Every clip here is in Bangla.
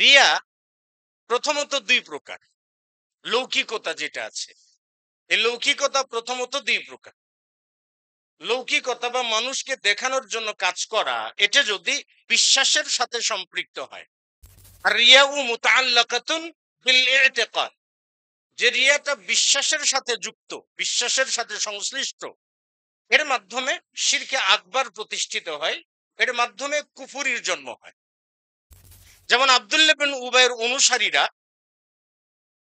রিয়া প্রথমত দুই প্রকার। লৌকিকতা যেটা আছে, এই লৌকিকতা প্রথমত দুই প্রকার। লৌকিকতা বা মানুষকে দেখানোর জন্য কাজ করা, এটা যদি বিশ্বাসের সাথে সম্পৃক্ত হয়। আর রিয়াউ মুতাআল্লাকাতুন বিল ইতিকাদ, যে রিয়াটা বিশ্বাসের সাথে যুক্ত, বিশ্বাসের সাথে সংশ্লিষ্ট, এর মাধ্যমে শিরকে আকবার প্রতিষ্ঠিত হয়, এর মাধ্যমে কুফুরির জন্ম হয়। যেমন আব্দুল্লাহ বিন উবাইয়ের অনুসারীরা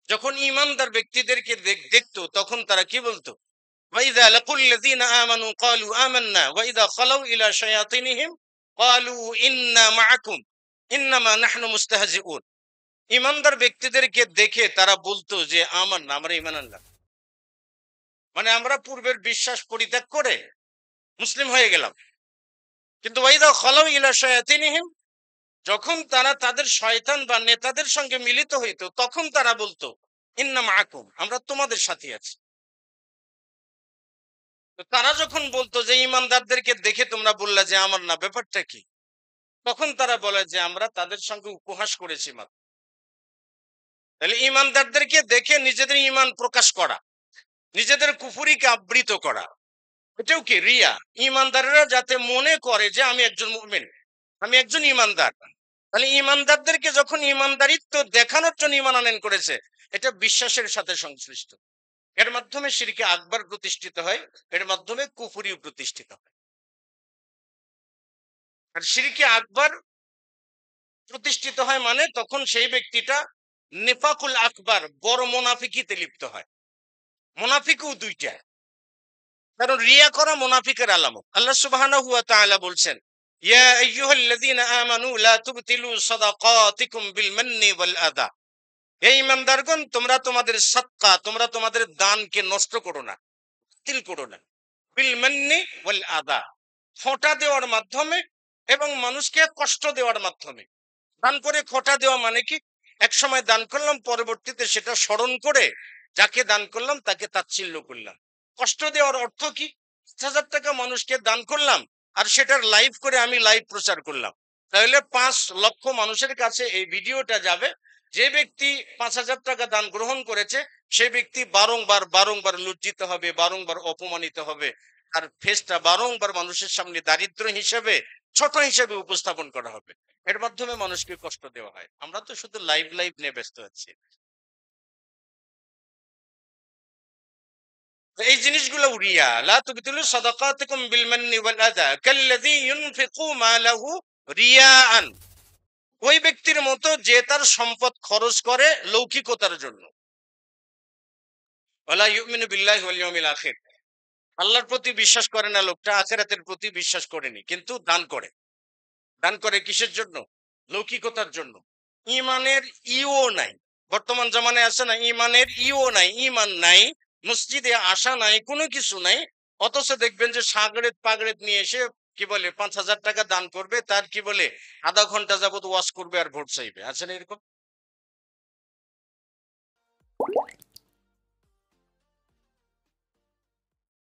যখন ঈমানদার ব্যক্তিদেরকে দেখতো, তখন তারা কি বলতো? ওয়াইযা লাকুল্লাযীনা আমানু ক্বালু আমান্না ওয়াইযা খালাউ ইলা শায়াতিনহিম ক্বালু ইন্না মাআকুম ইন্নামা নাহনু মুস্তাহজিউন। ঈমানদার ব্যক্তিদেরকে দেখে তারা বলতো যে আমান্না, আমরা ঈমান আনলাম, মানে আমরা পূর্বের বিশ্বাস পরিত্যাগ করে মুসলিম হয়ে গেলাম। কিন্তু ওয়াইদা খালাউ ইলা শায়াতিনহিম, যখন তারা তাদের শয়তান বা নেতাদের সঙ্গে মিলিত হইতো, তখন তারা বলতো ইন্না মাআকুম, আমরা তোমাদের সাথে আছি। তো তারা যখন বলতো যে ঈমানদারদেরকে দেখে তোমরা বললা যে আমার না, ব্যাপারটা কি? তখন তারা বলে যে আমরা তাদের সঙ্গে উপহাস করেছি মাত্র। তাহলে ঈমানদারদেরকে দেখে নিজেদের ঈমান প্রকাশ করা, নিজেদের কুফরিকে আবৃত করা, এটাও কি রিয়া। ঈমানদারেরা যাতে মনে করে যে আমি একজন মুমিন, আমি একজন ঈমানদার। তাহলে ঈমানদারদেরকে যখন ঈমানদারিত্ব দেখানোর জন্য ঈমান আনয়ন করেছে, এটা বিশ্বাসের সাথে সংশ্লিষ্ট। এর মাধ্যমে শিরকে আকবার প্রতিষ্ঠিত হয়, এর মাধ্যমে কুফরিও প্রতিষ্ঠিত হয়। আর শিরকে আকবার প্রতিষ্ঠিত হয় মানে তখন সেই ব্যক্তিটা নিফাকুল আকবার, বড় মুনাফিকিতে লিপ্ত হয়। মুনাফিকও দুইটা, কারণ রিয়া করা মুনাফিকের আলামত। আল্লাহ সুবহানাহু ওয়া তাআলা বলছেন, ইয়া আইয়ুহাল্লাযীনা আমানু লা তুবতিলু সাদাকাতিকুম বিল মান্নি ওয়াল আযা। হে ঈমানদারগণ, তোমরা তোমাদের সাদকা, তোমরা তোমাদের দানকে নষ্ট করো না, বাতিল করো না। বিল মান্নি ওয়াল আযা, খোঁটা দেওয়ার মাধ্যমে এবং মানুষকে কষ্ট দেওয়ার মাধ্যমে। দান করে খোঁটা দেওয়া মানে কি? এক সময় দান করলাম, পরবর্তীতে সেটা স্মরণ করে যাকে দান করলাম তাকে তাচ্ছিল্য করলাম। কষ্ট দেওয়ার অর্থ কি? ৫,০০০ টাকা মানুষকে দান করলাম, আর সেটার লাইভ করে আমি লাইভ প্রচার করলাম। তাহলে ৫,০০,০০০ মানুষের কাছে এই ভিডিওটা যাবে। যে ব্যক্তি ৫,০০০ টাকা দান গ্রহণ করেছে, সে ব্যক্তি বারংবার বারংবার লজ্জিত হবে, বারংবার অপমানিত হবে। আর ফেসটা বারংবার মানুষের সামনে দারিদ্র হিসেবে, ছোট হিসেবে উপস্থাপন করা হবে। এর মাধ্যমে মানুষকে কষ্ট দেওয়া হয়। আমরা তো শুধু লাইভ লাইভ নিয়ে ব্যস্ত আছি। তো এই জিনিসগুলো রিয়া। লা তুবতিলু সাদাকাতিকুম বিল মান্নি ওয়াল আযা কাল্লাযী ইউনফিকু মালাহু রিয়াআন। ওই ব্যক্তির মতো যে তার সম্পদ খরচ করে লৌকিকতার জন্য। ওয়ালা ইউমিনু বিল্লাহি ওয়াল ইয়াউমিল আখির, আল্লাহর প্রতি বিশ্বাস করে না লোকটা, আখিরাতের প্রতি বিশ্বাস করেনি, কিন্তু দান করে। দান করে কিসের জন্য? লৌকিকতার জন্য। ইমানের ইও নাই। বর্তমান জামানায় আছে না, ইমানের ইও নাই, ইমান নাই, মসজিদে আসা নাই, কোনো কিছু নাই। অথচ দেখবেন যে সাগরেত পাগড়েত নিয়ে এসে কি বলে ৫,০০০ টাকা দান করবে, তার কি বলে আধা ঘন্টা যাবত ওয়াজ করবে আর ভোট চাইবে। আছে না এরকম?